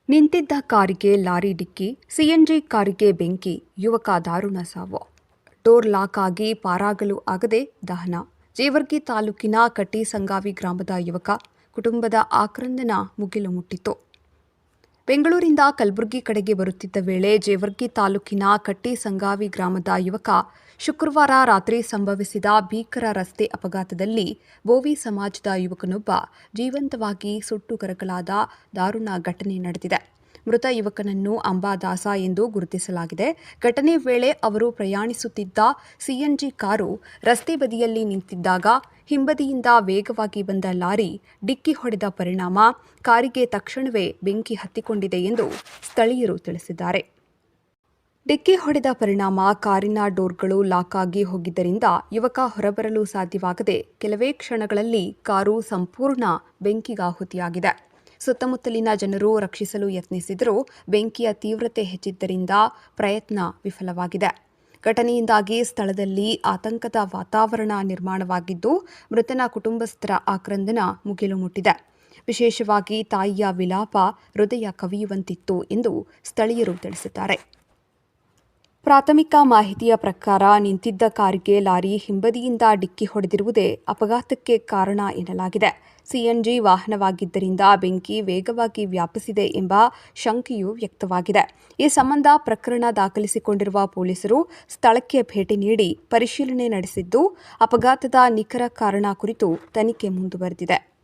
ನಿಂತಿದ್ದ ಕಾರಿಗೆ ಲಾರಿ ಡಿಕ್ಕಿ, ಸಿಎನ್ಜಿ ಕಾರಿಗೆ ಬೆಂಕಿ, ಯುವಕ ದಾರುಣ ಸಾವು. ಡೋರ್ ಲಾಕ್ ಆಗಿ ಪಾರಾಗಲು ಆಗದೆ ದಹನ. ಜೇವರ್ಗಿ ತಾಲೂಕಿನ ಕಟ್ಟಿಸಂಗಾವಿ ಗ್ರಾಮದ ಯುವಕ ಕುಟುಂಬದ ಆಕ್ರಂದನ ಮುಗಿಲು ಮುಟ್ಟಿತು. ಬೆಂಗಳೂರಿಂದ ಕಲಬುರಗಿ ಕಡೆಗೆ ಬರುತ್ತಿದ್ದ ವೇಳೆ ಜೇವರ್ಗಿ ತಾಲೂಕಿನ ಕಟ್ಟಿಸಂಗಾವಿ ಗ್ರಾಮದ ಯುವಕ ಶುಕ್ರವಾರ ರಾತ್ರಿ ಸಂಭವಿಸಿದ ಭೀಕರ ರಸ್ತೆ ಅಪಘಾತದಲ್ಲಿ ಬೋವಿ ಸಮಾಜದ ಯುವಕನೊಬ್ಬ ಜೀವಂತವಾಗಿ ಸುಟ್ಟು ಕರಕಲಾದ ದಾರುಣ ಘಟನೆ ನಡೆದಿದೆ. ಮೃತ ಯುವಕನನ್ನು ಅಂಬಾದಾಸ ಎಂದು ಗುರುತಿಸಲಾಗಿದೆ. ಘಟನೆ ವೇಳೆ ಅವರು ಪ್ರಯಾಣಿಸುತ್ತಿದ್ದ ಸಿಎನ್ಜಿ ಕಾರು ರಸ್ತೆ ಬದಿಯಲ್ಲಿ ನಿಂತಿದ್ದಾಗ ಹಿಂಬದಿಯಿಂದ ವೇಗವಾಗಿ ಬಂದ ಲಾರಿ ಡಿಕ್ಕಿ ಹೊಡೆದ ಪರಿಣಾಮ ಕಾರಿಗೆ ತಕ್ಷಣವೇ ಬೆಂಕಿ ಹತ್ತಿಕೊಂಡಿದೆ ಎಂದು ಸ್ಥಳೀಯರು ತಿಳಿಸಿದ್ದಾರೆ. ಡಿಕ್ಕಿ ಹೊಡೆದ ಪರಿಣಾಮ ಕಾರಿನ ಡೋರ್ಗಳು ಲಾಕ್ ಆಗಿ ಹೋಗಿದ್ದರಿಂದ ಯುವಕ ಹೊರಬರಲು ಸಾಧ್ಯವಾಗದೆ ಕೆಲವೇ ಕ್ಷಣಗಳಲ್ಲಿ ಕಾರು ಸಂಪೂರ್ಣ ಬೆಂಕಿಗಾಹುತಿಯಾಗಿದೆ. ಸುತ್ತಮುತ್ತಲಿನ ಜನರು ರಕ್ಷಿಸಲು ಯತ್ನಿಸಿದರೂ ಬೆಂಕಿಯ ತೀವ್ರತೆ ಹೆಚ್ಚಿದ್ದರಿಂದ ಪ್ರಯತ್ನ ವಿಫಲವಾಗಿದೆ. ಘಟನೆಯಿಂದಾಗಿ ಸ್ಥಳದಲ್ಲಿ ಆತಂಕದ ವಾತಾವರಣ ನಿರ್ಮಾಣವಾಗಿದ್ದು, ಮೃತನ ಕುಟುಂಬಸ್ಥರ ಆಕ್ರಂದನ ಮುಗಿಲು ಮುಟ್ಟಿದೆ. ವಿಶೇಷವಾಗಿ ತಾಯಿಯ ವಿಲಾಪ ಹೃದಯ ಕವಿಯುವಂತಿತ್ತು ಎಂದು ಸ್ಥಳೀಯರು ತಿಳಿಸಿದ್ದಾರೆ. ಪ್ರಾಥಮಿಕ ಮಾಹಿತಿಯ ಪ್ರಕಾರ ನಿಂತಿದ್ದ ಕಾರಿಗೆ ಲಾರಿ ಹಿಂಬದಿಯಿಂದ ಡಿಕ್ಕಿ ಹೊಡೆದಿರುವುದೇ ಅಪಘಾತಕ್ಕೆ ಕಾರಣ ಎನ್ನಲಾಗಿದೆ. ಸಿಎನ್ಜಿ ವಾಹನವಾಗಿದ್ದರಿಂದ ಬೆಂಕಿ ವೇಗವಾಗಿ ವ್ಯಾಪಿಸಿದೆ ಎಂಬ ಶಂಕೆಯೂ ವ್ಯಕ್ತವಾಗಿದೆ. ಈ ಸಂಬಂಧ ಪ್ರಕರಣ ದಾಖಲಿಸಿಕೊಂಡಿರುವ ಪೊಲೀಸರು ಸ್ಥಳಕ್ಕೆ ಭೇಟಿ ನೀಡಿ ಪರಿಶೀಲನೆ ನಡೆಸಿದ್ದು, ಅಪಘಾತದ ನಿಖರ ಕಾರಣ ಕುರಿತು ತನಿಖೆ ಮುಂದುವರೆದಿದೆ.